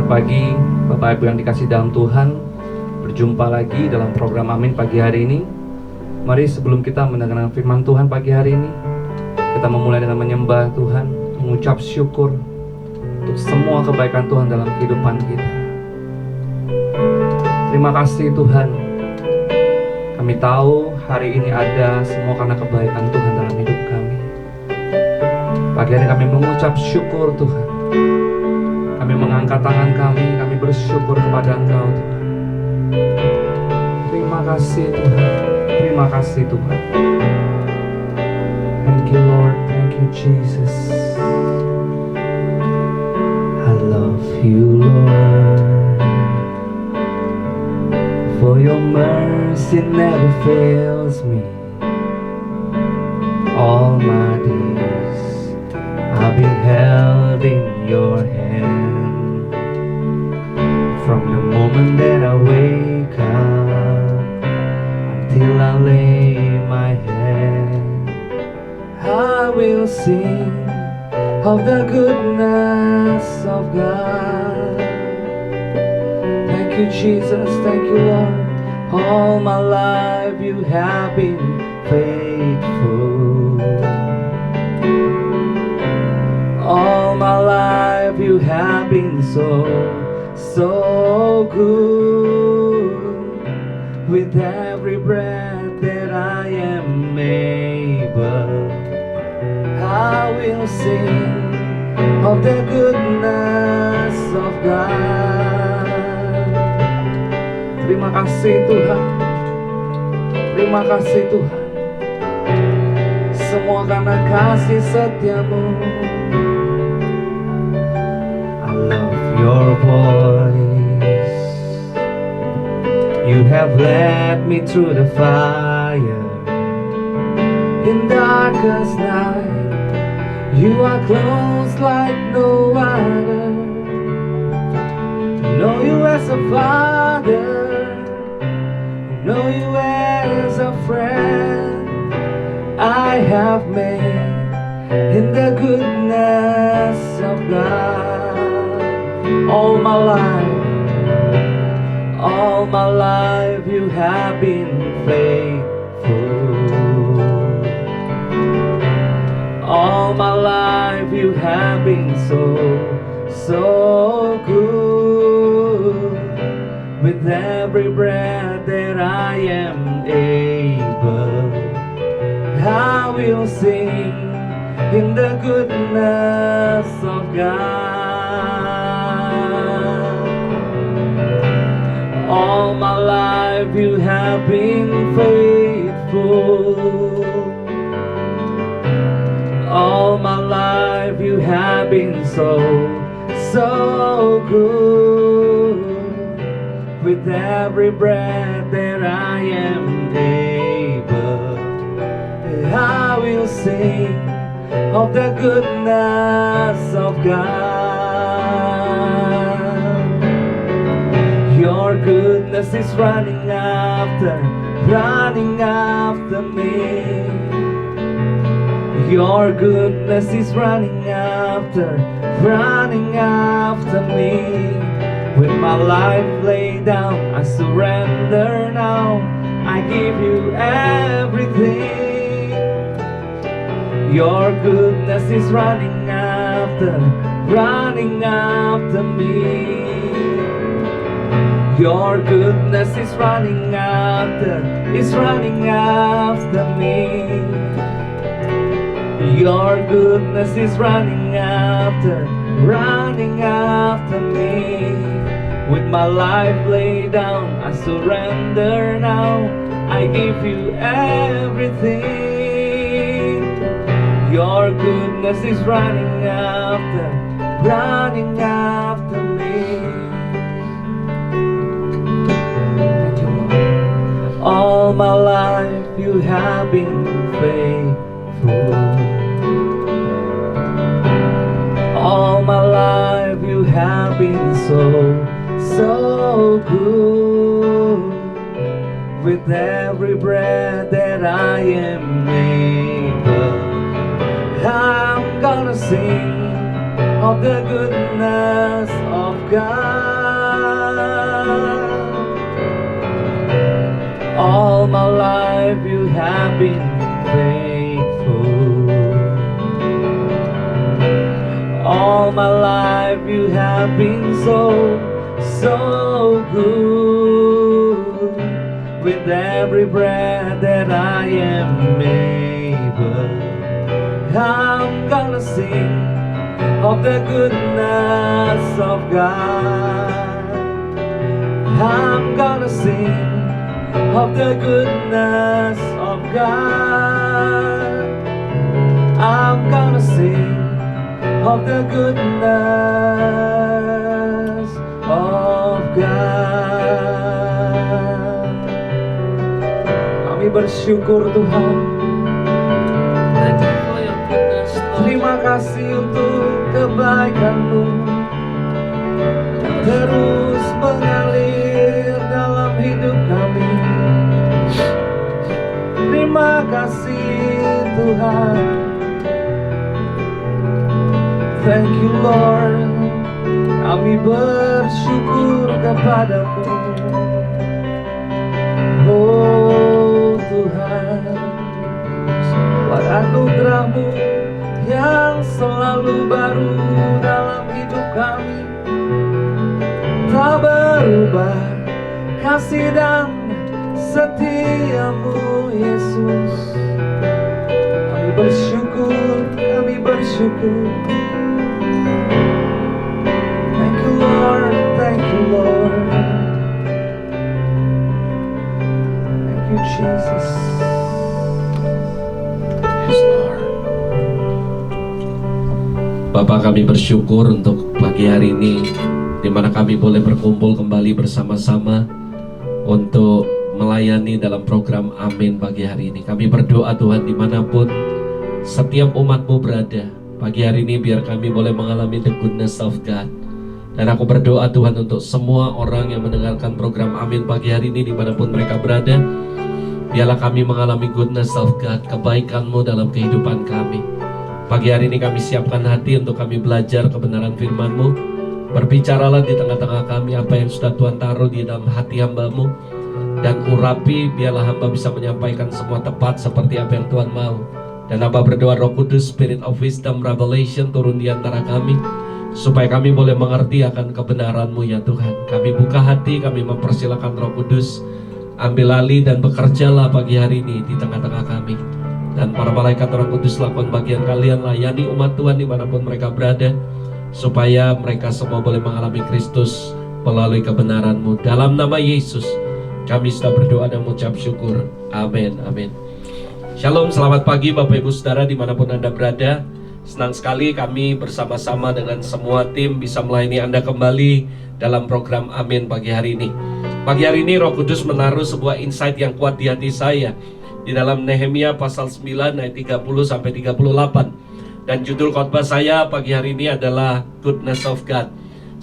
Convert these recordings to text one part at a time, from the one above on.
Selamat pagi Bapak Ibu yang dikasih dalam Tuhan. Berjumpa lagi dalam program Amin pagi hari ini. Mari sebelum kita mendengarkan firman Tuhan pagi hari ini, kita memulai dengan menyembah Tuhan, mengucap syukur untuk semua kebaikan Tuhan dalam kehidupan kita. Terima kasih Tuhan. Kami tahu hari ini ada semua karena kebaikan Tuhan dalam hidup kami. Pagi hari kami mengucap syukur Tuhan. Kami mengangkat tangan kami bersyukur kepada Engkau Tuhan. Terima kasih Tuhan. Terima kasih Tuhan. Thank you Lord, thank you Jesus. I love you Lord, for your mercy never fails me. All my days I've been held in your hand. From the moment that I wake up until I lay my head, I will sing of the goodness of God. Thank you Jesus, thank you Lord. All my life you have been faithful. All my life you have been so good. With every breath that I am able, I will sing of the goodness of God. Terima kasih Tuhan. Terima kasih Tuhan. Semua karena kasih setiamu. I love your voice. You have led me through the fire. In darkest night, you are close like no other. Know you as a father, know you as a friend. I have made in the goodness of God. All my life you have been faithful. All my life you have been so good. With every breath that I am able, I will sing in the goodness of God. All my life you have been faithful. All my life you have been so good. With every breath that I am able, I will sing of the goodness of God. Your goodness is running after me. Your goodness is running after me. With my life laid down, I surrender now. I give you everything. Your goodness is running after me. Your goodness is running after me. Your goodness is running after me. With my life laid down, I surrender now. I give you everything. Your goodness is running after me. Thank you, Lord. All my life you have been faithful. All my life you have been so good. With every breath that I am able, I'm gonna sing of the goodness of God. have been faithful. All my life you have been so good. With every breath that I am able, I'm gonna sing of the goodness of God. I'm gonna sing of the goodness of God. I'm gonna sing of the goodness of God. Kami bersyukur Tuhan. Terima kasih untuk kebaikan-Mu terus mengalir dalam hidup kami. Terima kasih Tuhan. Thank you Lord. Kami bersyukur kepadamu. Oh Tuhan, buat anugerah-Mu yang selalu baru dalam hidup kami. Tak berubah kasih dan setia-Mu Yesus. Kami bersyukur, kami bersyukur. Thank you Lord, thank you Lord. Thank you Jesus. Yes Lord. Bapak, kami bersyukur untuk pagi hari ini, di mana kami boleh berkumpul kembali bersama-sama untuk melayani dalam program Amin pagi hari ini. Kami berdoa Tuhan, dimanapun setiap umat-Mu berada, pagi hari ini biar kami boleh mengalami the goodness of God. Dan aku berdoa Tuhan untuk semua orang yang mendengarkan program Amin pagi hari ini dimanapun mereka berada, biarlah kami mengalami goodness of God, kebaikan-Mu dalam kehidupan kami. Pagi hari ini kami siapkan hati untuk kami belajar kebenaran firman-Mu. Berbicaralah di tengah-tengah kami apa yang sudah Tuhan taruh di dalam hati hamba-Mu, dan urapi biarlah hamba bisa menyampaikan semua tepat seperti apa yang Tuhan mau. Dan hamba berdoa Roh Kudus, Spirit of Wisdom, Revelation turun di antara kami, supaya kami boleh mengerti akan kebenaran-Mu ya Tuhan. Kami buka hati, kami mempersilakan Roh Kudus ambil alih dan bekerjalah pagi hari ini di tengah-tengah kami. Dan para malaikat Roh Kudus lakukan bagian kalian, layani umat Tuhan dimanapun mereka berada, supaya mereka semua boleh mengalami Kristus melalui kebenaran-Mu. Dalam nama Yesus kami sudah berdoa dan mengucap syukur. Amin, amin. Shalom, selamat pagi Bapak Ibu Saudara dimanapun Anda berada. Senang sekali kami bersama-sama dengan semua tim bisa melayani Anda kembali dalam program Amin pagi hari ini. Pagi hari ini Roh Kudus menaruh sebuah insight yang kuat di hati saya di dalam Nehemia pasal 9 ayat 30 sampai 38. Dan judul khotbah saya pagi hari ini adalah Goodness of God.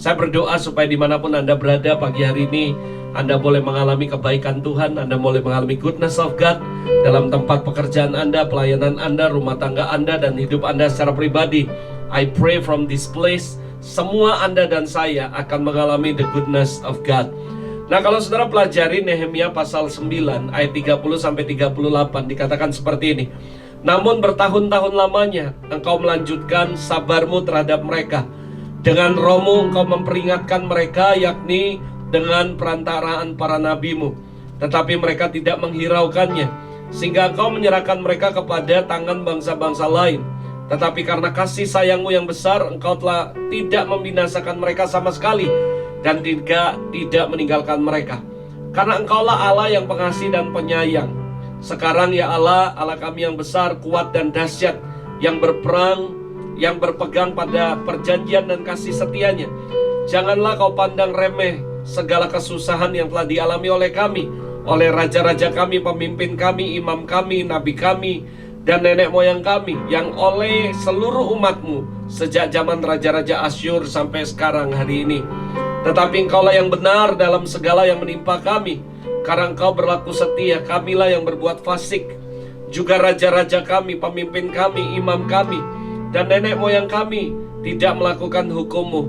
Saya berdoa supaya dimanapun Anda berada pagi hari ini, Anda boleh mengalami kebaikan Tuhan, Anda boleh mengalami goodness of God dalam tempat pekerjaan Anda, pelayanan Anda, rumah tangga Anda, dan hidup Anda secara pribadi. I pray from this place, semua Anda dan saya akan mengalami the goodness of God. Nah, kalau saudara pelajari Nehemia pasal 9 ayat 30 sampai 38 dikatakan seperti ini. Namun bertahun-tahun lamanya engkau melanjutkan sabar-Mu terhadap mereka. Dengan roh-Mu engkau memperingatkan mereka, yakni dengan perantaraan para nabi-Mu. Tetapi mereka tidak menghiraukannya, sehingga engkau menyerahkan mereka kepada tangan bangsa-bangsa lain. Tetapi karena kasih sayang-Mu yang besar, engkau telah tidak membinasakan mereka sama sekali, dan tidak meninggalkan mereka. Karena engkaulah Allah yang pengasih dan penyayang. Sekarang ya Allah, Allah kami yang besar, kuat dan dahsyat, yang berperang, yang berpegang pada perjanjian dan kasih setianya. Janganlah kau pandang remeh segala kesusahan yang telah dialami oleh kami, oleh raja-raja kami, pemimpin kami, imam kami, nabi kami, dan nenek moyang kami, yang oleh seluruh umat-Mu sejak zaman raja-raja Asyur sampai sekarang hari ini. Tetapi engkaulah yang benar dalam segala yang menimpa kami, karena engkau berlaku setia. Kamilah yang berbuat fasik, juga raja-raja kami, pemimpin kami, imam kami, dan nenek moyang kami tidak melakukan hukum-Mu.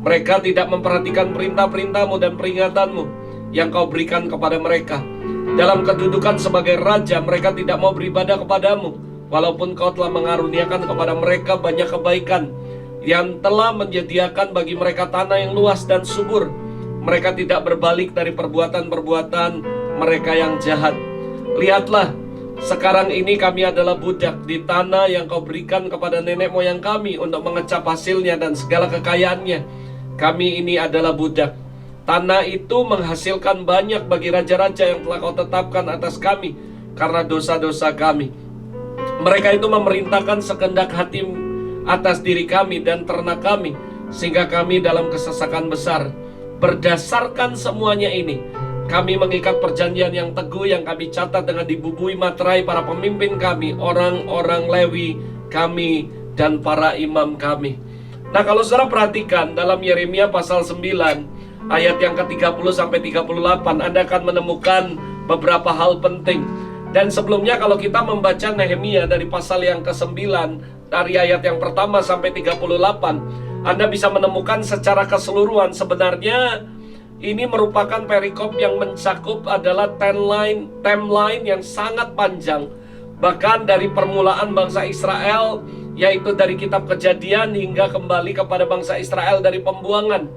Mereka tidak memperhatikan perintah-perintah-Mu dan peringatan-Mu yang Kau berikan kepada mereka. Dalam kedudukan sebagai raja, mereka tidak mau beribadah kepadamu, walaupun kau telah mengaruniakan kepada mereka banyak kebaikan, yang telah menyediakan bagi mereka tanah yang luas dan subur. Mereka tidak berbalik dari perbuatan-perbuatan mereka yang jahat. Lihatlah, sekarang ini kami adalah budak di tanah yang kau berikan kepada nenek moyang kami untuk mengecap hasilnya dan segala kekayaannya. Kami ini adalah budak. Tanah itu menghasilkan banyak bagi raja-raja yang telah kau tetapkan atas kami karena dosa-dosa kami. Mereka itu memerintahkan sekehendak hati atas diri kami dan ternak kami, sehingga kami dalam kesesakan besar. Berdasarkan semuanya ini, kami mengikat perjanjian yang teguh yang kami catat dengan dibubui materai para pemimpin kami, orang-orang Lewi kami, dan para imam kami. Nah, kalau saudara perhatikan dalam Yeremia pasal 9 ayat yang ke-30 sampai 38, Anda akan menemukan beberapa hal penting. Dan sebelumnya kalau kita membaca Nehemia dari pasal yang ke-9 dari ayat yang pertama sampai 38, Anda bisa menemukan secara keseluruhan sebenarnya ini merupakan perikop yang mencakup adalah timeline yang sangat panjang. Bahkan dari permulaan bangsa Israel, yaitu dari kitab Kejadian hingga kembali kepada bangsa Israel dari pembuangan.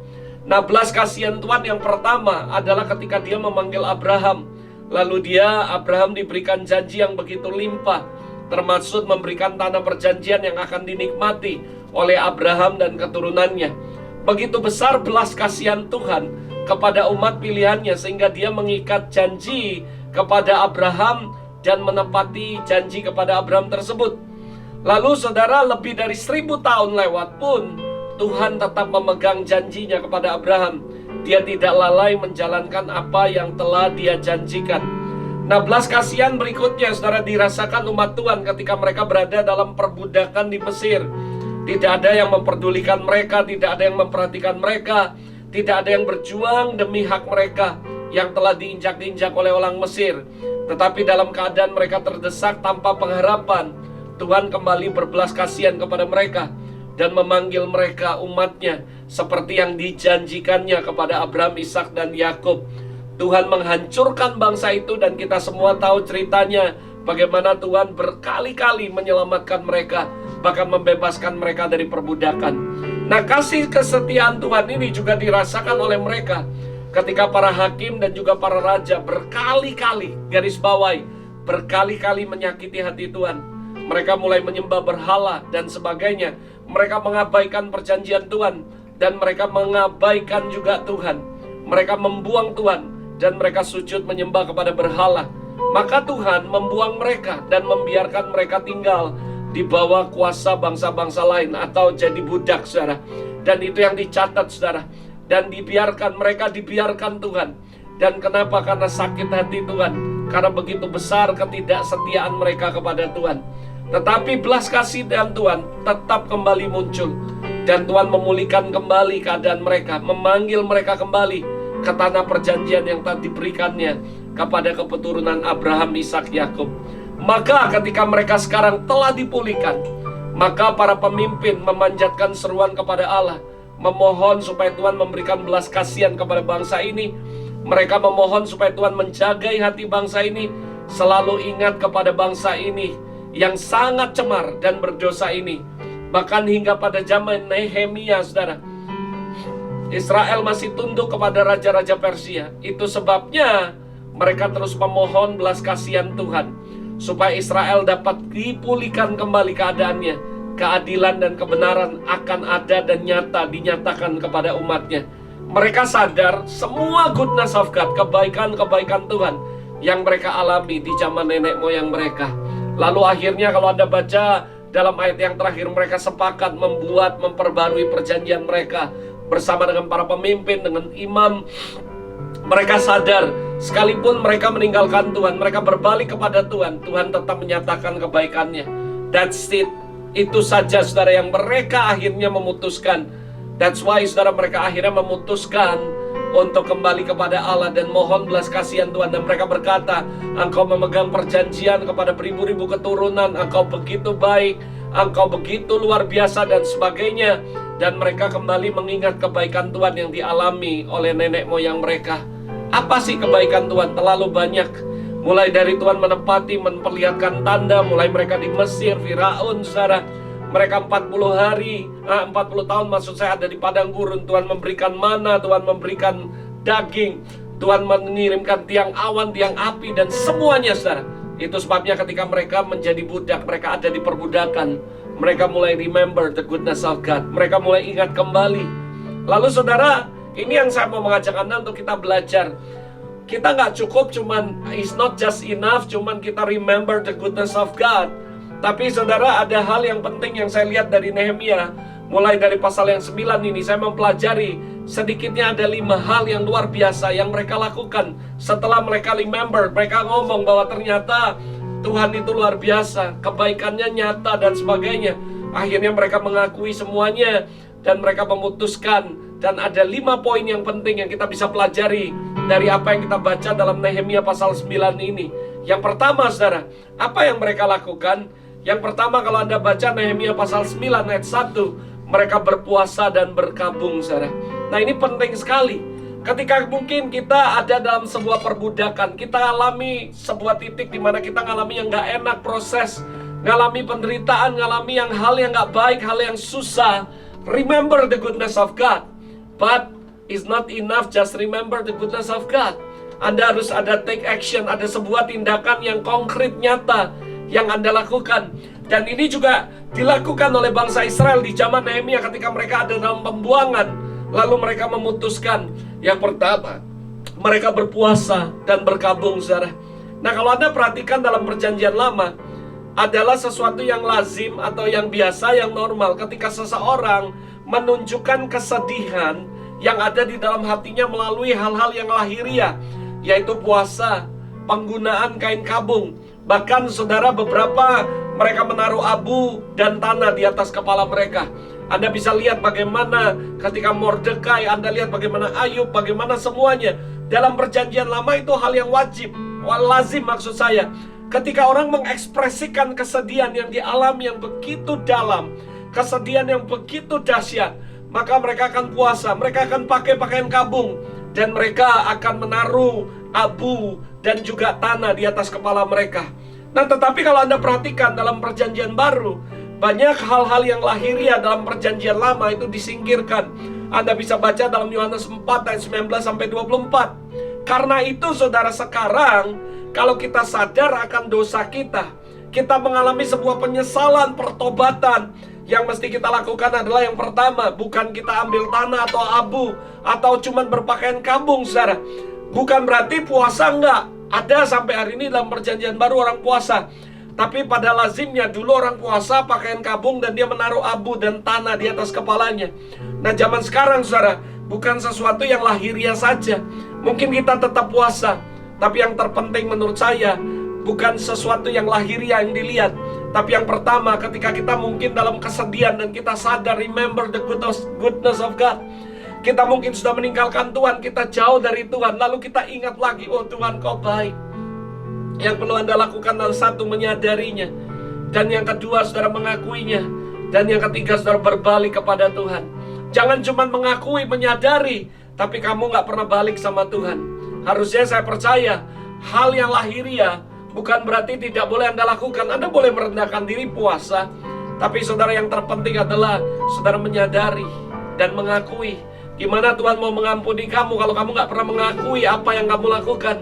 Nah, belas kasihan Tuhan yang pertama adalah ketika dia memanggil Abraham. Lalu Abraham diberikan janji yang begitu limpah, termasuk memberikan tanah perjanjian yang akan dinikmati oleh Abraham dan keturunannya. Begitu besar belas kasihan Tuhan kepada umat pilihannya, sehingga dia mengikat janji kepada Abraham dan menepati janji kepada Abraham tersebut. Lalu saudara, lebih dari 1000 tahun lewat pun Tuhan tetap memegang janjinya kepada Abraham. Dia tidak lalai menjalankan apa yang telah dia janjikan. Nah, belas kasihan berikutnya saudara dirasakan umat Tuhan ketika mereka berada dalam perbudakan di Mesir. Tidak ada yang memperdulikan mereka, tidak ada yang memperhatikan mereka, tidak ada yang berjuang demi hak mereka yang telah diinjak-injak oleh orang Mesir. Tetapi dalam keadaan mereka terdesak tanpa pengharapan, Tuhan kembali berbelas kasihan kepada mereka dan memanggil mereka umatnya seperti yang dijanjikannya kepada Abraham, Ishak, dan Yakub. Tuhan menghancurkan bangsa itu dan kita semua tahu ceritanya bagaimana Tuhan berkali-kali menyelamatkan mereka, bahkan membebaskan mereka dari perbudakan. Nah, kasih kesetiaan Tuhan ini juga dirasakan oleh mereka ketika para hakim dan juga para raja berkali-kali, garis bawahi, berkali-kali menyakiti hati Tuhan. Mereka mulai menyembah berhala dan sebagainya. Mereka mengabaikan perjanjian Tuhan dan mereka mengabaikan juga Tuhan. Mereka membuang Tuhan dan mereka sujud menyembah kepada berhala. Maka Tuhan membuang mereka dan membiarkan mereka tinggal di bawah kuasa bangsa-bangsa lain atau jadi budak, saudara. Dan itu yang dicatat, saudara. Dan mereka dibiarkan Tuhan. Dan kenapa? Karena sakit hati Tuhan, karena begitu besar ketidaksetiaan mereka kepada Tuhan. Tetapi belas kasih dan Tuhan tetap kembali muncul, dan Tuhan memulihkan kembali keadaan mereka, memanggil mereka kembali ke tanah perjanjian yang telah diberikannya kepada keturunan Abraham, Ishak, Yakub. Maka ketika mereka sekarang telah dipulihkan, maka para pemimpin memanjatkan seruan kepada Allah, memohon supaya Tuhan memberikan belas kasihan kepada bangsa ini. Mereka memohon supaya Tuhan menjagai hati bangsa ini, selalu ingat kepada bangsa ini yang sangat cemar dan berdosa ini. Bahkan hingga pada zaman Nehemia, saudara, Israel masih tunduk kepada raja-raja Persia. Itu sebabnya mereka terus memohon belas kasihan Tuhan supaya Israel dapat dipulihkan kembali keadaannya. Keadilan dan kebenaran akan ada dan dinyatakan kepada umatnya. Mereka sadar semua goodness of God, kebaikan-kebaikan Tuhan yang mereka alami di zaman nenek moyang mereka. Lalu akhirnya kalau Anda baca dalam ayat yang terakhir, mereka sepakat memperbarui perjanjian mereka bersama dengan para pemimpin, dengan imam. Mereka sadar sekalipun mereka meninggalkan Tuhan, mereka berbalik kepada Tuhan, Tuhan tetap menyatakan kebaikannya. That's it. Itu saja, saudara, yang mereka akhirnya memutuskan. That's why, saudara, mereka akhirnya memutuskan untuk kembali kepada Allah dan mohon belas kasihan Tuhan. Dan mereka berkata, Engkau memegang perjanjian kepada beribu-ribu keturunan, Engkau begitu baik, Engkau begitu luar biasa, dan sebagainya. Dan mereka kembali mengingat kebaikan Tuhan yang dialami oleh nenek moyang mereka. Apa sih kebaikan Tuhan? Terlalu banyak. Mulai dari Tuhan menepati, memperlihatkan tanda, mulai mereka di Mesir, Firaun, saudara. Mereka 40 tahun maksud saya ada di padang gurun. Tuhan memberikan mana, Tuhan memberikan daging, Tuhan mengirimkan tiang awan, tiang api, dan semuanya, saudara. Itu sebabnya ketika mereka menjadi budak, mereka ada di perbudakan, mereka mulai remember the goodness of God. Mereka mulai ingat kembali. Lalu saudara, ini yang saya mau mengajak Anda untuk kita belajar. Kita nggak cukup cuman, it's not just enough cuman kita remember the goodness of God. Tapi saudara, ada hal yang penting yang saya lihat dari Nehemia. Mulai dari pasal yang 9 ini, saya mempelajari sedikitnya ada 5 hal yang luar biasa yang mereka lakukan. Setelah mereka remember, mereka ngomong bahwa ternyata Tuhan itu luar biasa, kebaikannya nyata dan sebagainya. Akhirnya mereka mengakui semuanya dan mereka memutuskan. Dan ada 5 poin yang penting yang kita bisa pelajari dari apa yang kita baca dalam Nehemia pasal 9 ini. Yang pertama, saudara, apa yang mereka lakukan? Yang pertama, kalau Anda baca Nehemia pasal 9 ayat 1, mereka berpuasa dan berkabung, saudara. Nah, ini penting sekali. Ketika mungkin kita ada dalam sebuah perbudakan, kita alami sebuah titik di mana kita ngalami yang gak enak proses, ngalami penderitaan, ngalami hal yang gak baik, hal yang susah. Remember the goodness of God. But it's not enough just remember the goodness of God. Anda harus ada take action, ada sebuah tindakan yang konkret, nyata yang Anda lakukan. Dan ini juga dilakukan oleh bangsa Israel di zaman Nehemia ketika mereka ada dalam pembuangan. Lalu mereka memutuskan, yang pertama, mereka berpuasa dan berkabung, saudara. Nah, kalau Anda perhatikan dalam perjanjian lama, adalah sesuatu yang lazim atau yang biasa, yang normal. Ketika seseorang menunjukkan kesedihan yang ada di dalam hatinya melalui hal-hal yang lahiriah, yaitu puasa, penggunaan kain kabung. Bahkan saudara, beberapa mereka menaruh abu dan tanah di atas kepala mereka. Anda bisa lihat bagaimana ketika Mordekai, Anda lihat bagaimana Ayub, bagaimana semuanya. Dalam perjanjian lama itu hal yang wajib, lazim maksud saya. Ketika orang mengekspresikan kesedihan yang dialami yang begitu dalam, kesedihan yang begitu dahsyat, maka mereka akan puasa, mereka akan pakai pakaian kabung, dan mereka akan menaruh abu dan juga tanah di atas kepala mereka. Nah, tetapi kalau Anda perhatikan dalam perjanjian baru, banyak hal-hal yang lahiriah dalam perjanjian lama itu disingkirkan. Anda bisa baca dalam Yohanes 4 ayat 19-24. Karena itu saudara, sekarang kalau kita sadar akan dosa kita, kita mengalami sebuah penyesalan, pertobatan. Yang mesti kita lakukan adalah yang pertama, bukan kita ambil tanah atau abu, atau cuman berpakaian kabung, saudara. Bukan berarti puasa enggak. Ada sampai hari ini dalam perjanjian baru orang puasa. Tapi pada lazimnya dulu orang puasa pakaian kabung dan dia menaruh abu dan tanah di atas kepalanya. Nah, zaman sekarang, saudara, bukan sesuatu yang lahiriah saja. Mungkin kita tetap puasa, tapi yang terpenting menurut saya bukan sesuatu yang lahiriah yang dilihat. Tapi yang pertama, ketika kita mungkin dalam kesedihan dan kita sadar, remember the goodness of God. Kita mungkin sudah meninggalkan Tuhan, kita jauh dari Tuhan, lalu kita ingat lagi, oh Tuhan Kau baik. Yang perlu Anda lakukan adalah satu, menyadarinya. Dan yang kedua, saudara, mengakuinya. Dan yang ketiga, saudara, berbalik kepada Tuhan. Jangan cuma mengakui, menyadari, tapi kamu gak pernah balik sama Tuhan. Harusnya saya percaya, hal yang lahiriah bukan berarti tidak boleh Anda lakukan. Anda boleh merendahkan diri, puasa. Tapi saudara, yang terpenting adalah saudara menyadari dan mengakui. Gimana Tuhan mau mengampuni kamu kalau kamu gak pernah mengakui apa yang kamu lakukan.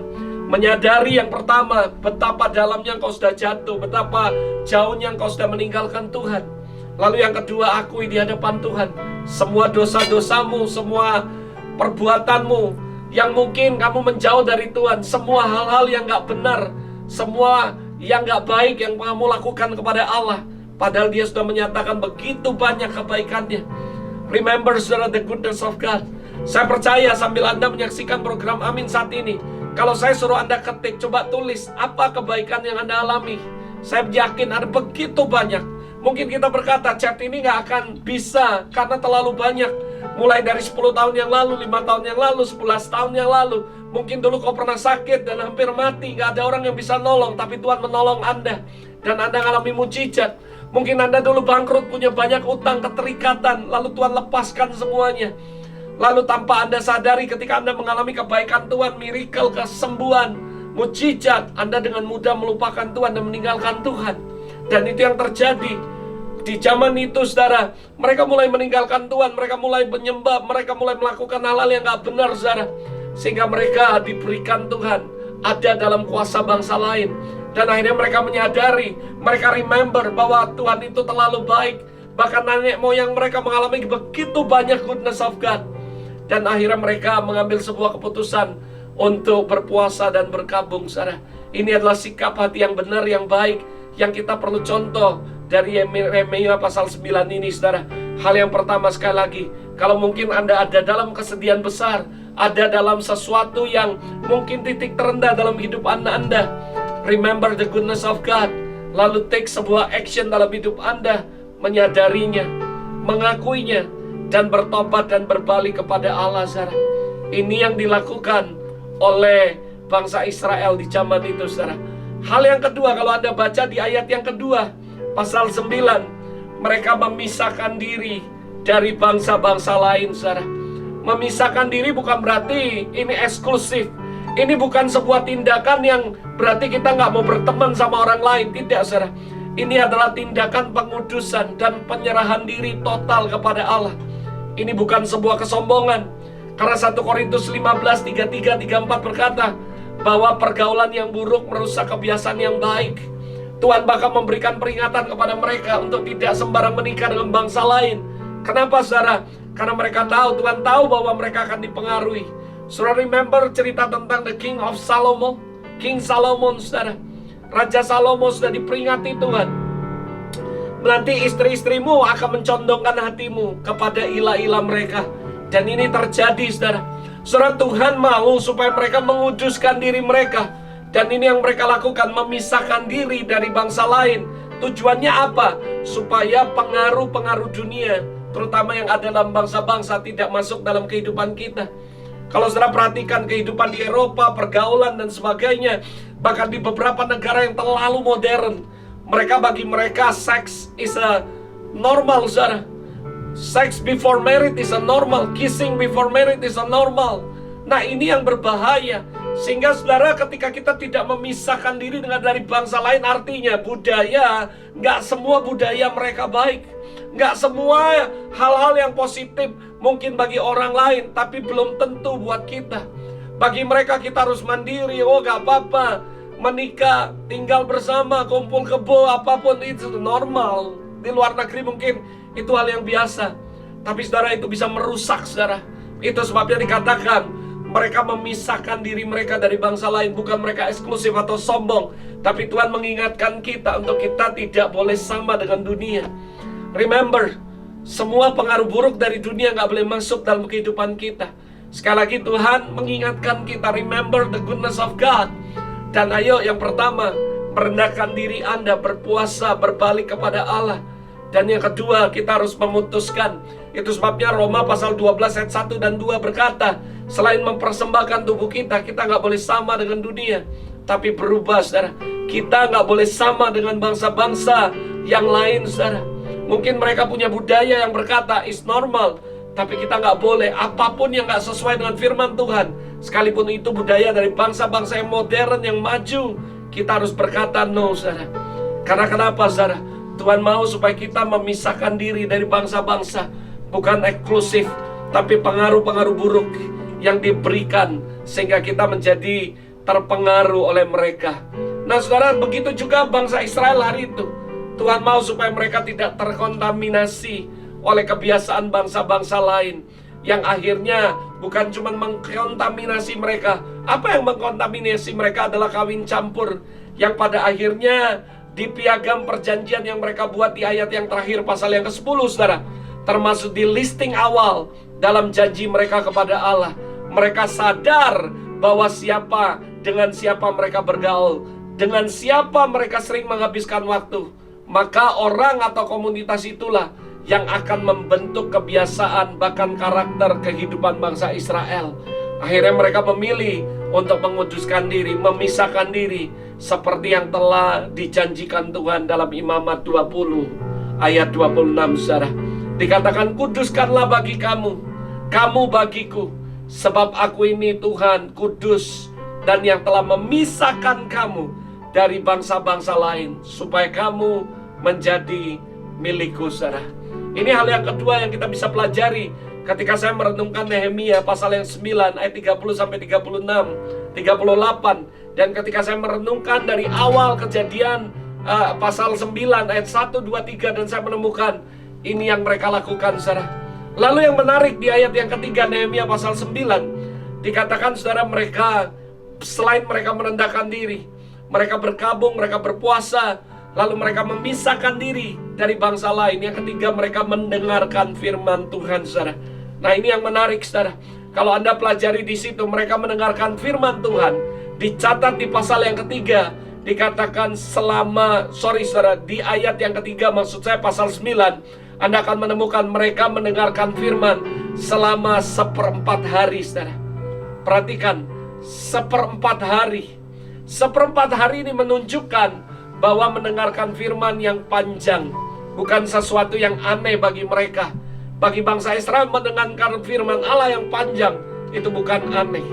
Menyadari yang pertama, betapa dalamnya engkau sudah jatuh, betapa jauhnya engkau sudah meninggalkan Tuhan. Lalu yang kedua, akui di hadapan Tuhan semua dosa-dosamu, semua perbuatanmu yang mungkin kamu menjauh dari Tuhan, semua hal-hal yang gak benar, semua yang gak baik yang kamu lakukan kepada Allah. Padahal Dia sudah menyatakan begitu banyak kebaikannya. Remember, saudara, the goodness of God. Saya percaya sambil Anda menyaksikan program Amin saat ini, kalau saya suruh Anda ketik, coba tulis apa kebaikan yang Anda alami. Saya yakin ada begitu banyak. Mungkin kita berkata, chat ini gak akan bisa karena terlalu banyak. Mulai dari 10 tahun yang lalu, 5 tahun yang lalu, 11 tahun yang lalu. Mungkin dulu kau pernah sakit dan hampir mati, gak ada orang yang bisa nolong, tapi Tuhan menolong Anda. Dan Anda mengalami mujizat. Mungkin Anda dulu bangkrut, punya banyak utang, keterikatan, lalu Tuhan lepaskan semuanya. Lalu tanpa Anda sadari, ketika Anda mengalami kebaikan Tuhan, miracle, kesembuhan, mujizat, Anda dengan mudah melupakan Tuhan dan meninggalkan Tuhan. Dan itu yang terjadi di zaman itu, saudara. Mereka mulai meninggalkan Tuhan, mereka mulai menyembah, mereka mulai melakukan hal-hal yang gak benar, saudara. Sehingga mereka diberikan Tuhan ada dalam kuasa bangsa lain. Dan akhirnya mereka menyadari, mereka remember bahwa Tuhan itu terlalu baik. Bahkan nenek moyang mereka mengalami begitu banyak goodness of God. Dan akhirnya mereka mengambil sebuah keputusan untuk berpuasa dan berkabung, saudara. Ini adalah sikap hati yang benar, yang baik, yang kita perlu contoh dari Yeremia pasal 9 ini, saudara. Hal yang pertama, sekali lagi, kalau mungkin Anda ada dalam kesedihan besar, ada dalam sesuatu yang mungkin titik terendah dalam hidup Anda, remember the goodness of God. Lalu take sebuah action dalam hidup Anda, menyadarinya, mengakuinya, dan bertobat dan berbalik kepada Allah, saudara. Ini yang dilakukan oleh bangsa Israel di zaman itu, saudara. Hal yang kedua, kalau Anda baca di ayat yang kedua, pasal 9, mereka memisahkan diri dari bangsa-bangsa lain, saudara. Memisahkan diri bukan berarti ini eksklusif. Ini bukan sebuah tindakan yang berarti kita nggak mau berteman sama orang lain. Tidak, saudara. Ini adalah tindakan pengudusan dan penyerahan diri total kepada Allah. Ini bukan sebuah kesombongan. Karena 1 Korintus 15, 33, 34 berkata bahwa pergaulan yang buruk merusak kebiasaan yang baik. Tuhan bahkan memberikan peringatan kepada mereka untuk tidak sembarang menikah dengan bangsa lain. Kenapa, saudara? Karena mereka tahu, Tuhan tahu bahwa mereka akan dipengaruhi. Saudara remember cerita tentang the King of Salomo? King Solomon, saudara. Raja Salomo sudah diperingati Tuhan. Nanti istri-istrimu akan mencondongkan hatimu kepada ilah-ilah mereka. Dan ini terjadi, saudara. Saudara, Tuhan mau supaya mereka menguduskan diri mereka. Dan ini yang mereka lakukan, memisahkan diri dari bangsa lain. Tujuannya apa? Supaya pengaruh-pengaruh dunia, terutama yang ada dalam bangsa-bangsa, tidak masuk dalam kehidupan kita. Kalau saudara perhatikan kehidupan di Eropa, pergaulan dan sebagainya, bahkan di beberapa negara yang terlalu modern, bagi mereka seks is a normal, saudara. Sex before marriage is a normal. Kissing before marriage is a normal. Nah, ini yang berbahaya. Sehingga saudara, ketika kita tidak memisahkan diri dari bangsa lain, artinya budaya, nggak semua budaya mereka baik. Nggak semua hal-hal yang positif mungkin bagi orang lain, tapi belum tentu buat kita. Bagi mereka kita harus mandiri. Oh, nggak apa-apa, menikah, tinggal bersama, kumpul kebo, apapun itu normal. Di luar negeri mungkin itu hal yang biasa. Tapi saudara, itu bisa merusak, saudara. Itu sebabnya dikatakan mereka memisahkan diri mereka dari bangsa lain. Bukan mereka eksklusif atau sombong, tapi Tuhan mengingatkan kita untuk kita tidak boleh sama dengan dunia. Remember, semua pengaruh buruk dari dunia nggak boleh masuk dalam kehidupan kita. Sekali lagi Tuhan mengingatkan kita, remember the goodness of God. Dan ayo, yang pertama, merendahkan diri Anda, berpuasa, berbalik kepada Allah. Dan yang kedua, kita harus memutuskan. Itu sebabnya Roma pasal 12 ayat 1 dan 2 berkata, selain mempersembahkan tubuh kita nggak boleh sama dengan dunia, tapi berubah, saudara. Kita nggak boleh sama dengan bangsa-bangsa yang lain, saudara. Mungkin mereka punya budaya yang berkata is normal, tapi kita nggak boleh. Apapun yang nggak sesuai dengan firman Tuhan, sekalipun itu budaya dari bangsa-bangsa yang modern, yang maju, kita harus berkata no, saudara. Karena kenapa, saudara? Tuhan mau supaya kita memisahkan diri dari bangsa-bangsa. Bukan eksklusif, tapi pengaruh-pengaruh buruk yang diberikan, sehingga kita menjadi terpengaruh oleh mereka. Nah, saudara, begitu juga bangsa Israel hari itu. Tuhan mau supaya mereka tidak terkontaminasi oleh kebiasaan bangsa-bangsa lain, yang akhirnya bukan cuma mengkontaminasi mereka. Apa yang mengkontaminasi mereka adalah kawin campur, yang pada akhirnya di piagam perjanjian yang mereka buat di ayat yang terakhir pasal yang ke-10, saudara, termasuk di listing awal dalam janji mereka kepada Allah, mereka sadar bahwa dengan siapa mereka bergaul, dengan siapa mereka sering menghabiskan waktu, maka orang atau komunitas itulah yang akan membentuk kebiasaan, bahkan karakter kehidupan bangsa Israel. Akhirnya mereka memilih untuk menguduskan diri, memisahkan diri, seperti yang telah dijanjikan Tuhan dalam Imamat 20 ayat 26, saudara. Dikatakan, kuduskanlah bagi kamu, kamu bagiku, sebab aku ini Tuhan kudus dan yang telah memisahkan kamu dari bangsa-bangsa lain, supaya kamu menjadi milikku, saudara. Ini hal yang kedua yang kita bisa pelajari ketika saya merenungkan Nehemia pasal yang 9 ayat 30 sampai 36, 38. Dan ketika saya merenungkan dari awal kejadian pasal 9 ayat 1, 2, 3, dan saya menemukan ini yang mereka lakukan, saudara. Lalu yang menarik di ayat yang ketiga Nehemia pasal 9, dikatakan, saudara, mereka selain mereka merendahkan diri, mereka berkabung, mereka berpuasa, lalu mereka memisahkan diri dari bangsa lain. Yang ketiga, mereka mendengarkan firman Tuhan, saudara. Nah, ini yang menarik, saudara. Kalau Anda pelajari di situ, mereka mendengarkan firman Tuhan. Dicatat di pasal yang ketiga, dikatakan saudara, di ayat yang ketiga, maksud saya pasal 9, Anda akan menemukan mereka mendengarkan firman selama 1/4 hari, saudara. Perhatikan, 1/4 hari. 1/4 hari ini menunjukkan bahwa mendengarkan firman yang panjang bukan sesuatu yang aneh bagi mereka. Bagi bangsa Israel, mendengarkan firman Allah yang panjang itu bukan aneh.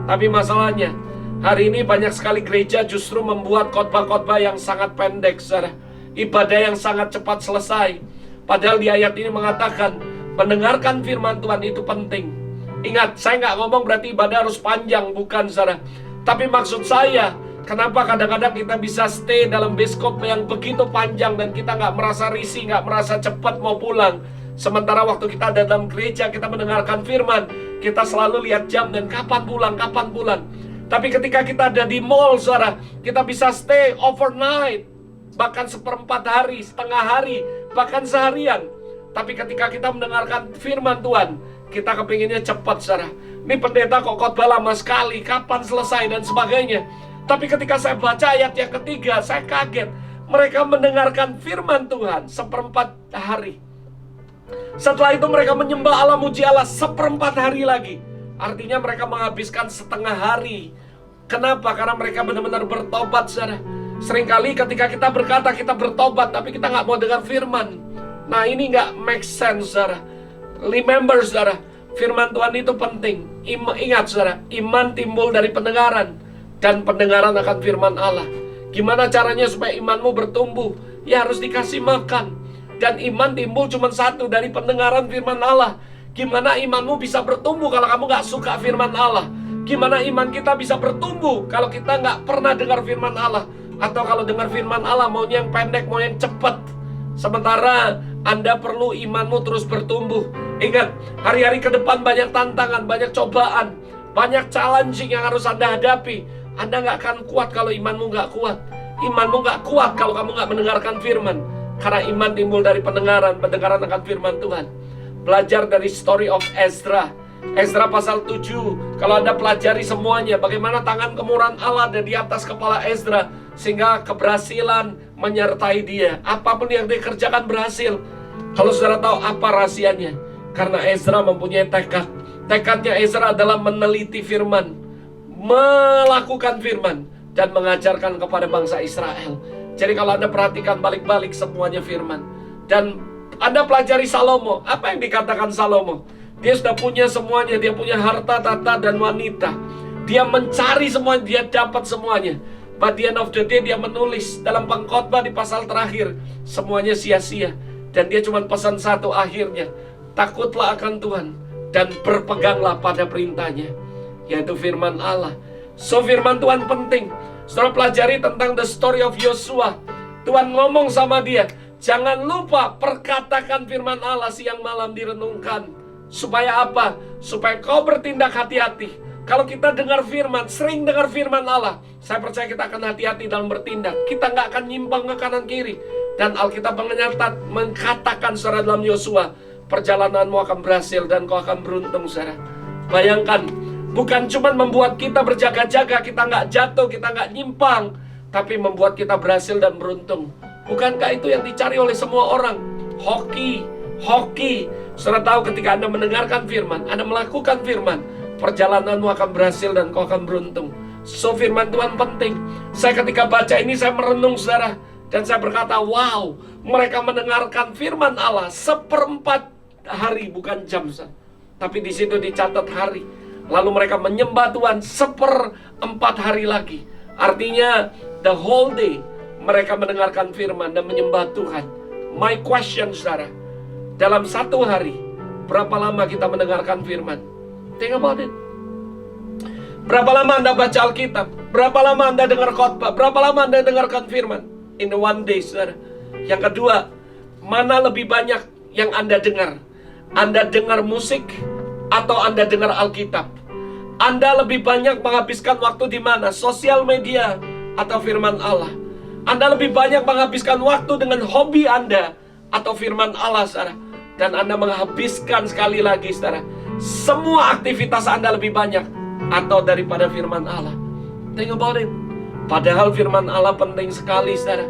Tapi masalahnya, hari ini banyak sekali gereja justru membuat khotbah-khotbah yang sangat pendek, saudara. Ibadah yang sangat cepat selesai. Padahal di ayat ini mengatakan mendengarkan firman Tuhan itu penting. Ingat, saya nggak ngomong berarti ibadah harus panjang, bukan, saudara. Tapi maksud saya, kenapa kadang-kadang kita bisa stay dalam bioskop yang begitu panjang dan kita nggak merasa risih, nggak merasa cepat mau pulang. Sementara waktu kita ada dalam gereja, kita mendengarkan firman, kita selalu lihat jam dan kapan pulang, kapan pulang. Tapi ketika kita ada di mall, saudara, kita bisa stay overnight, bahkan 1/4 hari, setengah hari, bahkan seharian. Tapi ketika kita mendengarkan firman Tuhan, kita kepinginnya cepat, saudara. Ini pendeta kok khotbah lama sekali, kapan selesai dan sebagainya. Tapi ketika saya baca ayat yang ketiga, saya kaget. Mereka mendengarkan firman Tuhan 1/4 hari. Setelah itu mereka menyembah Allah, muji Allah 1/4 hari lagi. Artinya mereka menghabiskan setengah hari. Kenapa? Karena mereka benar-benar bertobat, saudara. Seringkali ketika kita berkata kita bertobat, tapi kita nggak mau dengar firman. Nah, ini nggak make sense, saudara. Remember, saudara, firman Tuhan itu penting. Ingat, saudara, iman timbul dari pendengaran, dan pendengaran akan firman Allah. Gimana caranya supaya imanmu bertumbuh? Ya harus dikasih makan. Dan iman timbul cuma satu, dari pendengaran firman Allah. Gimana imanmu bisa bertumbuh kalau kamu nggak suka firman Allah? Gimana iman kita bisa bertumbuh kalau kita nggak pernah dengar firman Allah? Atau kalau dengar firman Allah maunya yang pendek, mau yang cepat. Sementara Anda perlu imanmu terus bertumbuh. Ingat, hari-hari ke depan banyak tantangan, banyak cobaan, banyak challenging yang harus Anda hadapi. Anda nggak akan kuat kalau imanmu nggak kuat. Imanmu nggak kuat kalau kamu nggak mendengarkan firman. Karena iman timbul dari pendengaran, pendengaran akan firman Tuhan. Belajar dari story of Ezra. Ezra pasal 7, kalau Anda pelajari semuanya, bagaimana tangan kemurahan Allah ada di atas kepala Ezra, sehingga keberhasilan menyertai dia. Apapun yang dia kerjakan berhasil. Kalau saudara tahu apa rahasianya? Karena Ezra mempunyai tekad. Tekadnya Ezra adalah meneliti firman, melakukan firman, dan mengajarkan kepada bangsa Israel. Jadi kalau Anda perhatikan balik-balik semuanya firman. Dan Anda pelajari Salomo. Apa yang dikatakan Salomo? Dia sudah punya semuanya. Dia punya harta, tata, dan wanita. Dia mencari semuanya. Dia dapat semuanya. But the end of the day dia menulis dalam pengkhotbah di pasal terakhir, semuanya sia-sia. Dan dia cuma pesan satu akhirnya. Takutlah akan Tuhan dan berpeganglah pada perintahnya, yaitu firman Allah. So firman Tuhan penting. Saudara pelajari tentang the story of Yosua. Tuhan ngomong sama dia, jangan lupa perkatakan firman Allah siang malam direnungkan. Supaya apa? Supaya kau bertindak hati-hati. Kalau kita dengar firman, sering dengar firman Allah, saya percaya kita akan hati-hati dalam bertindak. Kita nggak akan nyimpang ke kanan kiri. Dan Alkitab mengatakan saudara dalam Yosua, perjalananmu akan berhasil dan kau akan beruntung, saudara. Bayangkan, bukan cuma membuat kita berjaga-jaga, kita nggak jatuh, kita nggak nyimpang, tapi membuat kita berhasil dan beruntung. Bukankah itu yang dicari oleh semua orang? Hoki. Saudara tahu ketika Anda mendengarkan firman, Anda melakukan firman, perjalananmu akan berhasil dan kau akan beruntung. So firman Tuhan penting. Saya ketika baca ini saya merenung, saudara, dan saya berkata, wow, mereka mendengarkan firman Allah 1/4 hari, bukan jam, saudara. Tapi di situ dicatat hari. Lalu mereka menyembah Tuhan 1/4 hari lagi. Artinya the whole day mereka mendengarkan firman dan menyembah Tuhan. My question, saudara, dalam satu hari berapa lama kita mendengarkan firman? Think about it. Berapa lama Anda baca Alkitab? Berapa lama Anda dengar khotbah? Berapa lama Anda dengarkan firman? In the one day, saudara. Yang kedua, mana lebih banyak yang Anda dengar? Anda dengar musik atau Anda dengar Alkitab? Anda lebih banyak menghabiskan waktu di mana? Sosial media atau firman Allah? Anda lebih banyak menghabiskan waktu dengan hobi Anda atau firman Allah, saudara? Dan Anda menghabiskan, sekali lagi, saudara, semua aktivitas Anda lebih banyak atau daripada firman Allah? Think about it. Padahal firman Allah penting sekali, saudara.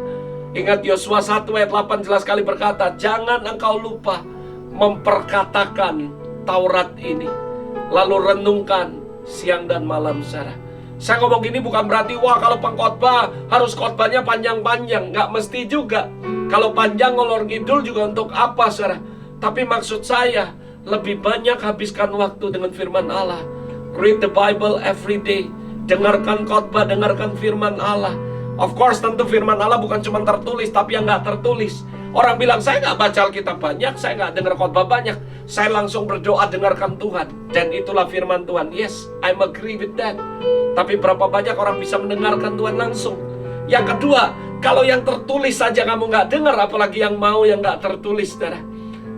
Ingat Yosua 1 ayat 8 jelas sekali berkata, jangan engkau lupa memperkatakan Taurat ini, lalu renungkan siang dan malam, saudara. Saya ngomong gini bukan berarti, wah kalau pengkhotbah harus khotbahnya panjang-panjang. Nggak mesti juga. Kalau panjang ngolor ngidul juga untuk apa, saudara? Tapi maksud saya, lebih banyak habiskan waktu dengan firman Allah. Read the Bible every day. Dengarkan khotbah, dengarkan firman Allah. Of course, tentu firman Allah bukan cuma tertulis, tapi yang nggak tertulis. Orang bilang, saya nggak baca Alkitab banyak, saya nggak dengar khotbah banyak, saya langsung berdoa dengarkan Tuhan. Dan itulah firman Tuhan. Yes, I'm agree with that. Tapi berapa banyak orang bisa mendengarkan Tuhan langsung? Yang kedua, kalau yang tertulis saja kamu nggak dengar, apalagi yang mau yang nggak tertulis, saudara.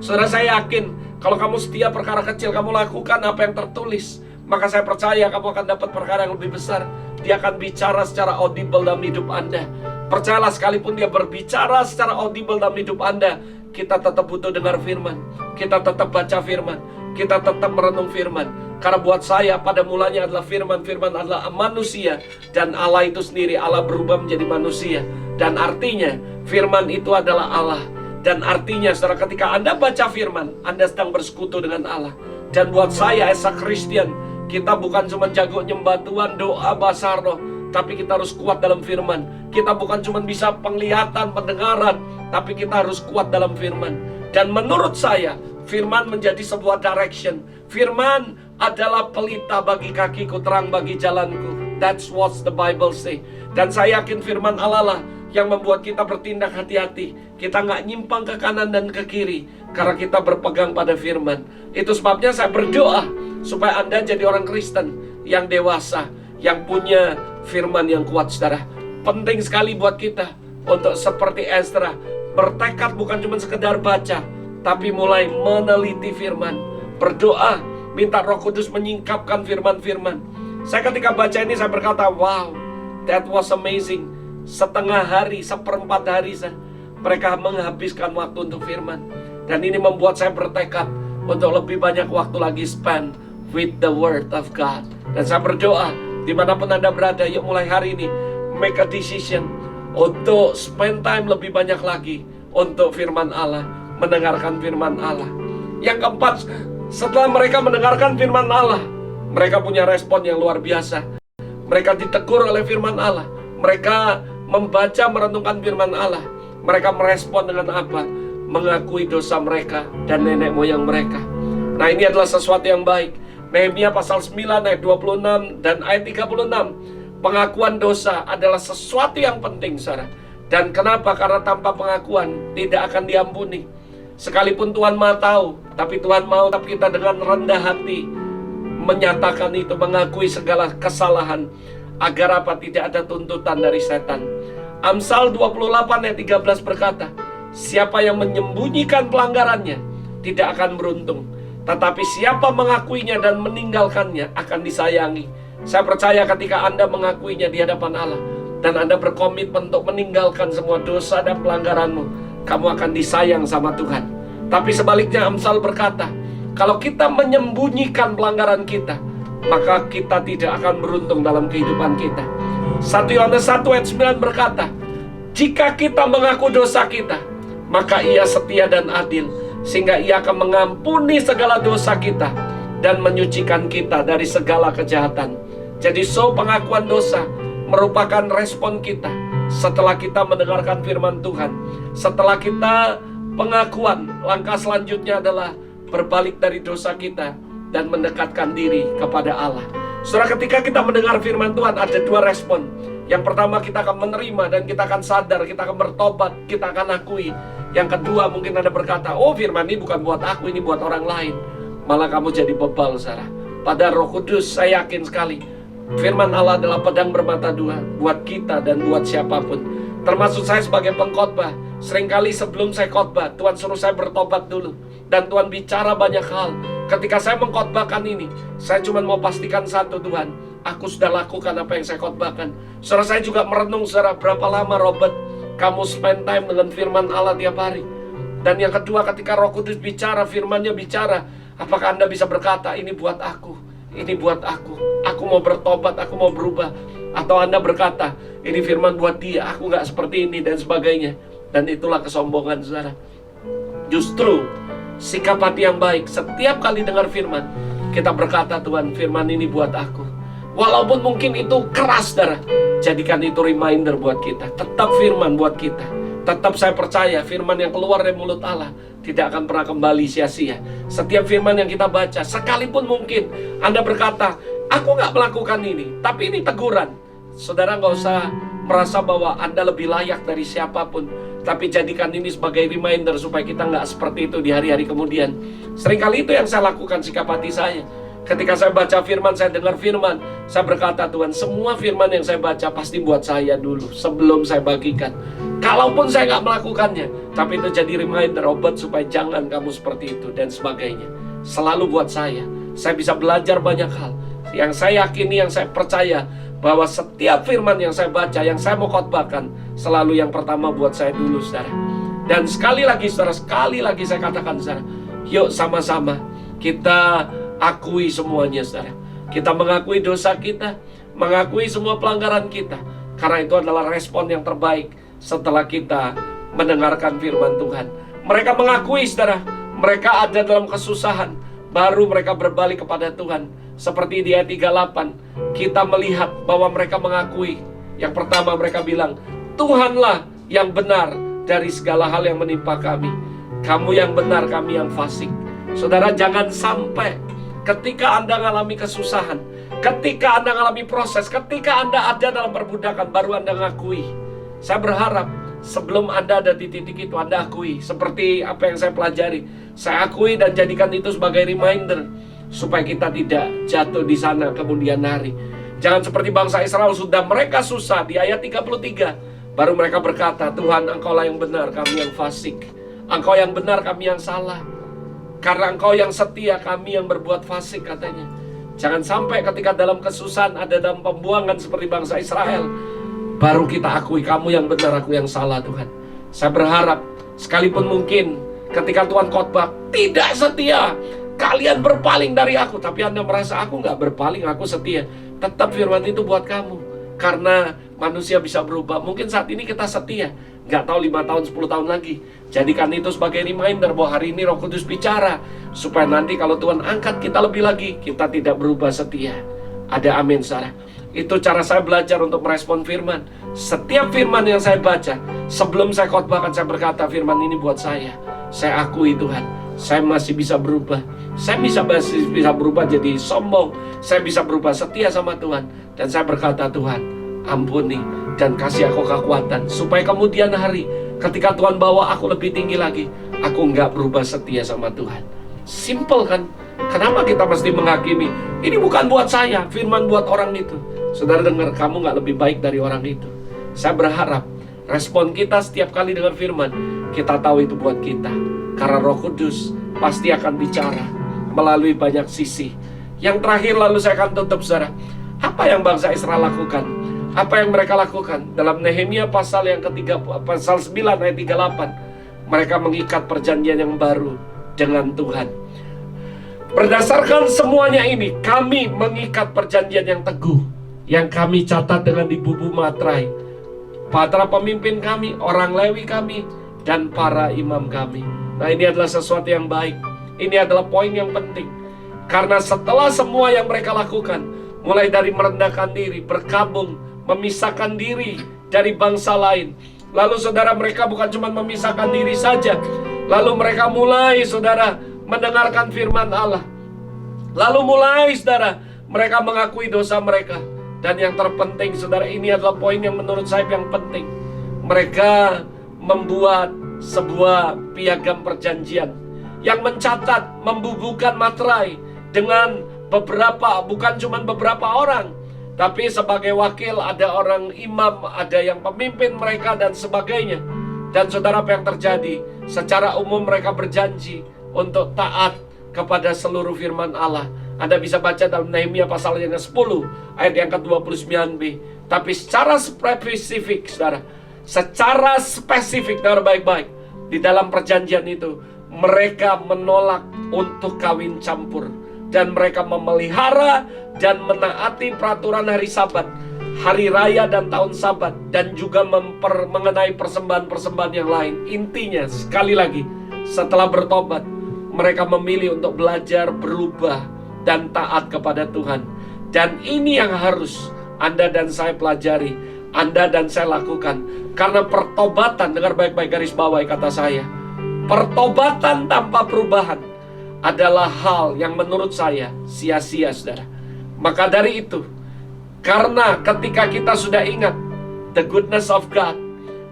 Saudara, saya yakin kalau kamu setia perkara kecil, kamu lakukan apa yang tertulis, maka saya percaya kamu akan dapat perkara yang lebih besar. Dia akan bicara secara audible dalam hidup Anda. Percayalah, sekalipun dia berbicara secara audible dalam hidup Anda, kita tetap butuh dengar firman. Kita tetap baca firman. Kita tetap merenung firman. Karena buat saya pada mulanya adalah firman. Firman adalah manusia. Dan Allah itu sendiri, Allah berubah menjadi manusia. Dan artinya firman itu adalah Allah. Dan artinya, saudara, ketika Anda baca firman, Anda sedang bersekutu dengan Allah. Dan buat saya, as a Christian, kita bukan cuma jago nyembah Tuhan, doa, bahasa roh, tapi kita harus kuat dalam firman. Kita bukan cuma bisa penglihatan, pendengaran, tapi kita harus kuat dalam firman. Dan menurut saya, firman menjadi sebuah direction. Firman adalah pelita bagi kakiku, terang bagi jalanku. That's what the Bible say. Dan saya yakin firman Allah lah yang membuat kita bertindak hati-hati. Kita nggak nyimpang ke kanan dan ke kiri, karena kita berpegang pada firman. Itu sebabnya saya berdoa supaya Anda jadi orang Kristen yang dewasa, yang punya firman yang kuat, saudara. Penting sekali buat kita untuk seperti Ezra, bertekad bukan cuma sekedar baca, tapi mulai meneliti firman. Berdoa, minta Roh Kudus menyingkapkan firman-firman. Saya ketika baca ini, saya berkata, wow, that was amazing. Setengah hari, 1/4 hari, mereka menghabiskan waktu untuk firman. Dan ini membuat saya bertekad untuk lebih banyak waktu lagi spend with the word of God. Dan saya berdoa, dimanapun Anda berada, yuk mulai hari ini make a decision untuk spend time lebih banyak lagi untuk firman Allah, mendengarkan firman Allah. Yang keempat, setelah mereka mendengarkan firman Allah, mereka punya respon yang luar biasa. Mereka ditegur oleh firman Allah. Mereka membaca, merenungkan firman Allah. Mereka merespon dengan apa? Mengakui dosa mereka dan nenek moyang mereka. Nah, ini adalah sesuatu yang baik. Nehemia pasal 9 ayat 26 dan ayat 36. Pengakuan dosa adalah sesuatu yang penting, saudara. Dan kenapa? Karena tanpa pengakuan tidak akan diampuni. Sekalipun Tuhan Maha tahu, tapi Tuhan mau tapi kita dengan rendah hati menyatakan itu, mengakui segala kesalahan, agar apa? Tidak ada tuntutan dari setan. Amsal 28 ayat 13 berkata, siapa yang menyembunyikan pelanggarannya tidak akan beruntung, tetapi siapa mengakuinya dan meninggalkannya akan disayangi. Saya percaya ketika Anda mengakuinya di hadapan Allah dan Anda berkomitmen untuk meninggalkan semua dosa dan pelanggaranmu, kamu akan disayang sama Tuhan. Tapi sebaliknya Amsal berkata, kalau kita menyembunyikan pelanggaran kita, maka kita tidak akan beruntung dalam kehidupan kita. 1 Yohanes 1 ayat 9 berkata, jika kita mengaku dosa kita, maka Ia setia dan adil, sehingga Ia akan mengampuni segala dosa kita dan menyucikan kita dari segala kejahatan. Jadi pengakuan dosa merupakan respon kita setelah kita mendengarkan firman Tuhan. Setelah kita pengakuan, langkah selanjutnya adalah berbalik dari dosa kita dan mendekatkan diri kepada Allah. Saudara, ketika kita mendengar firman Tuhan ada dua respon. Yang pertama, kita akan menerima dan kita akan sadar, kita akan bertobat, kita akan akui. Yang kedua, mungkin Anda berkata, oh firman ini bukan buat aku, ini buat orang lain. Malah kamu jadi bebal, saudara. Pada Roh Kudus, saya yakin sekali firman Allah adalah pedang bermata dua buat kita dan buat siapapun. Termasuk saya sebagai pengkhotbah. Seringkali sebelum saya khotbah, Tuhan suruh saya bertobat dulu. Dan Tuhan bicara banyak hal. Ketika saya mengkhotbahkan ini, saya cuma mau pastikan satu, Tuhan, aku sudah lakukan apa yang saya khotbahkan. Saudara, saya juga merenung, saudara, berapa lama Robert kamu spend time dengan firman Allah tiap hari. Dan yang kedua, ketika Roh Kudus bicara, firman-Nya bicara, apakah Anda bisa berkata, ini buat aku, ini buat aku mau bertobat, aku mau berubah. Atau Anda berkata, ini firman buat dia, aku gak seperti ini, dan sebagainya. Dan itulah kesombongan, saudara. Justru sikap hati yang baik, setiap kali dengar firman, kita berkata, Tuhan, firman ini buat aku. Walaupun mungkin itu keras, saudara, jadikan itu reminder buat kita. Tetap firman buat kita. Tetap saya percaya firman yang keluar dari mulut Allah tidak akan pernah kembali sia-sia. Setiap firman yang kita baca, sekalipun mungkin Anda berkata, aku gak melakukan ini, tapi ini teguran. Saudara, gak usah merasa bahwa Anda lebih layak dari siapapun, tapi jadikan ini sebagai reminder supaya kita gak seperti itu di hari-hari kemudian. Seringkali itu yang saya lakukan, sikap hati saya. Ketika saya baca firman, saya dengar firman, saya berkata, Tuhan, semua firman yang saya baca pasti buat saya dulu sebelum saya bagikan. Kalaupun saya nggak melakukannya, tapi itu jadi reminder, obat supaya jangan kamu seperti itu dan sebagainya. Selalu buat saya bisa belajar banyak hal. Yang saya yakini, yang saya percaya, bahwa setiap firman yang saya baca, yang saya mau khotbahkan, selalu yang pertama buat saya dulu, saudara. Dan sekali lagi, saudara, sekali lagi saya katakan, saudara, yuk sama-sama kita akui semuanya, saudara. Kita mengakui dosa kita, mengakui semua pelanggaran kita, karena itu adalah respon yang terbaik setelah kita mendengarkan firman Tuhan. Mereka mengakui, saudara, mereka ada dalam kesusahan, baru mereka berbalik kepada Tuhan. Seperti di ayat 38, kita melihat bahwa mereka mengakui. Yang pertama mereka bilang, Tuhanlah yang benar dari segala hal yang menimpa kami. Kamu yang benar, kami yang fasik. Saudara, jangan sampai ketika Anda mengalami kesusahan, ketika Anda mengalami proses, ketika Anda ada dalam perbudakan, baru Anda mengakui. Saya berharap sebelum Anda ada di titik itu, Anda akui. Seperti apa yang saya pelajari, saya akui dan jadikan itu sebagai reminder supaya kita tidak jatuh di sana kemudian hari. Jangan seperti bangsa Israel, sudah mereka susah di ayat 33, baru mereka berkata, Tuhan, Engkaulah yang benar, kami yang fasik. Engkau yang benar, kami yang salah. Karena Engkau yang setia, kami yang berbuat fasik, katanya. Jangan sampai ketika dalam kesusahan, ada dalam pembuangan seperti bangsa Israel, baru kita akui, kamu yang benar, aku yang salah, Tuhan. Saya berharap, sekalipun mungkin ketika Tuhan khotbah, tidak setia, kalian berpaling dari aku, tapi Anda merasa aku gak berpaling, aku setia. Tetap firman itu buat kamu. Karena manusia bisa berubah. Mungkin saat ini kita setia, gak tahu 5 tahun, 10 tahun lagi. Jadikan itu sebagai reminder bahwa hari ini Roh Kudus bicara, supaya nanti kalau Tuhan angkat kita lebih lagi, kita tidak berubah setia. Ada amin, saudara. Itu cara saya belajar untuk merespon firman. Setiap firman yang saya baca, sebelum saya khotbahkan, saya berkata, firman ini buat saya. Saya akui, Tuhan, saya masih bisa berubah. Saya masih bisa berubah jadi sombong. Saya bisa berubah setia sama Tuhan. Dan saya berkata, Tuhan, ampuni dan kasih aku kekuatan, supaya kemudian hari ketika Tuhan bawa aku lebih tinggi lagi, aku nggak berubah setia sama Tuhan. Simple kan? Kenapa kita mesti menghakimi? Ini bukan buat saya, firman buat orang itu. Saudara dengar, kamu nggak lebih baik dari orang itu. Saya berharap respon kita setiap kali dengar firman, kita tahu itu buat kita. Karena Roh Kudus pasti akan bicara melalui banyak sisi. Yang terakhir, lalu saya akan tutup, saudara. Apa yang bangsa Israel lakukan? Apa yang mereka lakukan? Dalam Nehemia pasal yang ketiga, pasal 9 ayat 38, mereka mengikat perjanjian yang baru dengan Tuhan. Berdasarkan semuanya ini, kami mengikat perjanjian yang teguh, yang kami catat dengan di buku materai, para pemimpin kami, orang Lewi kami, dan para imam kami. Nah, ini adalah sesuatu yang baik. Ini adalah poin yang penting. Karena setelah semua yang mereka lakukan, mulai dari merendahkan diri, berkabung, memisahkan diri dari bangsa lain. Lalu saudara, mereka bukan cuma memisahkan diri saja. Lalu mereka mulai, saudara, mendengarkan firman Allah. Lalu mulai saudara, mereka mengakui dosa mereka. Dan yang terpenting saudara, ini adalah poin yang menurut saya yang penting. Mereka membuat sebuah piagam perjanjian yang mencatat, membubuhkan materai dengan beberapa, bukan cuma beberapa orang, tapi sebagai wakil ada orang imam, ada yang pemimpin mereka dan sebagainya. Dan saudara, apa yang terjadi? Secara umum mereka berjanji untuk taat kepada seluruh firman Allah. Anda bisa baca dalam Nehemia pasal yang ke-10 ayat yang ke-29b. Tapi secara spesifik saudara, secara spesifik, dengar baik-baik, di dalam perjanjian itu mereka menolak untuk kawin campur. Dan mereka memelihara dan menaati peraturan hari Sabat, hari raya dan tahun Sabat, dan juga mengenai persembahan-persembahan yang lain. Intinya, sekali lagi, setelah bertobat, mereka memilih untuk belajar, berubah, dan taat kepada Tuhan. Dan ini yang harus Anda dan saya pelajari, Anda dan saya lakukan. Karena pertobatan, dengar baik-baik, garis bawahi kata saya, pertobatan tanpa perubahan adalah hal yang menurut saya sia-sia saudara. Maka dari itu, karena ketika kita sudah ingat the goodness of God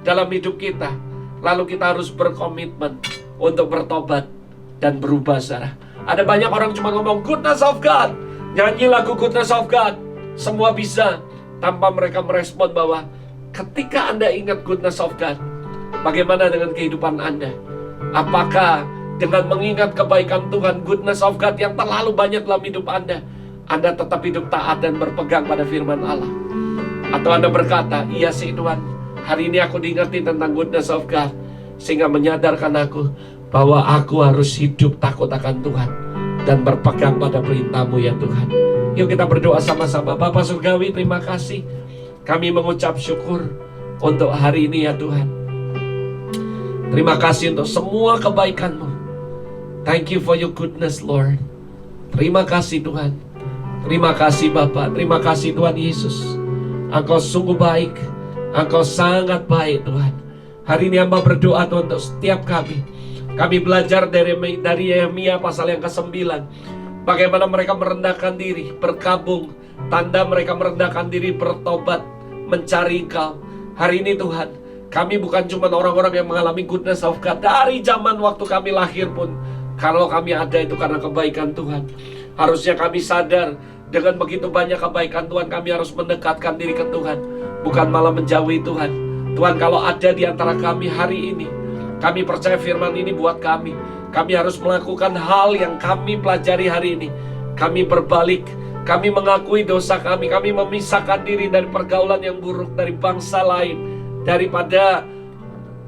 dalam hidup kita, lalu kita harus berkomitmen untuk bertobat dan berubah saudara. Ada banyak orang cuma ngomong goodness of God, nyanyi lagu goodness of God, semua bisa, tanpa mereka merespon bahwa ketika Anda ingat goodness of God, bagaimana dengan kehidupan Anda? Apakah dengan mengingat kebaikan Tuhan, goodness of God yang terlalu banyak dalam hidup Anda tetap hidup taat dan berpegang pada firman Allah? Atau Anda berkata, iya sih Tuhan, hari ini aku diingetin tentang goodness of God, sehingga menyadarkan aku bahwa aku harus hidup takut akan Tuhan dan berpegang pada perintah-Mu ya Tuhan. Yuk kita berdoa sama-sama. Bapa Surgawi, terima kasih. Kami mengucap syukur untuk hari ini ya Tuhan. Terima kasih untuk semua kebaikan-Mu. Thank you for your goodness, Lord. Terima kasih Tuhan. Terima kasih Bapa. Terima kasih Tuhan Yesus. Engkau sungguh baik. Engkau sangat baik Tuhan. Hari ini hamba berdoa Tuhan untuk setiap kami. Kami belajar dari Nehemia pasal yang ke-9. Bagaimana mereka merendahkan diri, berkabung. Tanda mereka merendahkan diri, bertobat, mencari Engkau. Hari ini Tuhan, kami bukan cuma orang-orang yang mengalami goodness of God. Dari zaman waktu kami lahir pun, kalau kami ada itu karena kebaikan Tuhan. Harusnya kami sadar, dengan begitu banyak kebaikan Tuhan, kami harus mendekatkan diri ke Tuhan, bukan malah menjauhi Tuhan. Tuhan, kalau ada di antara kami hari ini, kami percaya firman ini buat kami. Kami harus melakukan hal yang kami pelajari hari ini. Kami berbalik, kami mengakui dosa kami memisahkan diri dari pergaulan yang buruk, dari bangsa lain, daripada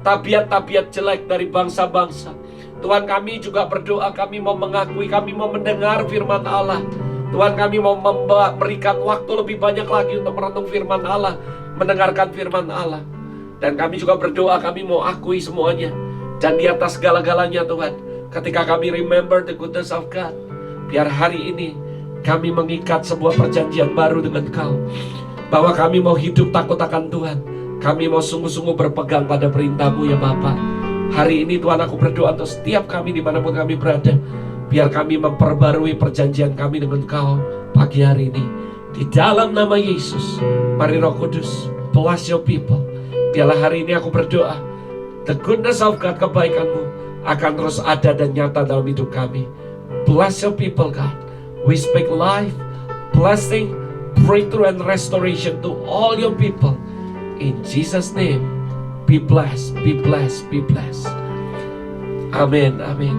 tabiat-tabiat jelek dari bangsa-bangsa. Tuhan, kami juga berdoa, kami mau mengakui, kami mau mendengar firman Allah. Tuhan, kami mau memberikan waktu lebih banyak lagi untuk merenung firman Allah, mendengarkan firman Allah. Dan kami juga berdoa, kami mau akui semuanya. Dan di atas segala-galanya Tuhan, ketika kami remember the goodness of God, biar hari ini kami mengikat sebuah perjanjian baru dengan Kau, bahwa kami mau hidup takut akan Tuhan. Kami mau sungguh-sungguh berpegang pada perintah-Mu ya Bapa. Hari ini Tuhan, aku berdoa untuk setiap kami dimanapun kami berada, biar kami memperbarui perjanjian kami dengan Kau pagi hari ini. Di dalam nama Yesus, mari Roh Kudus, bless your people. Biarlah hari ini aku berdoa, the goodness of God, kebaikan-Mu akan terus ada dan nyata dalam hidup kami. Bless your people God. We speak life, blessing, breakthrough and restoration to all your people. In Jesus' name, be blessed, be blessed, be blessed. Amin, amin.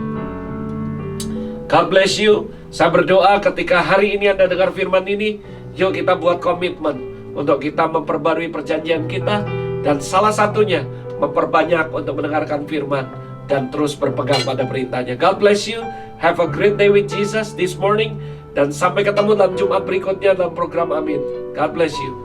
God bless you. Saya berdoa ketika hari ini Anda dengar firman ini, yuk kita buat komitmen untuk kita memperbarui perjanjian kita. Dan salah satunya, memperbanyak untuk mendengarkan firman dan terus berpegang pada perintahnya. God bless you. Have a great day with Jesus this morning. Dan sampai ketemu dalam Jumat berikutnya dalam program Amin. God bless you.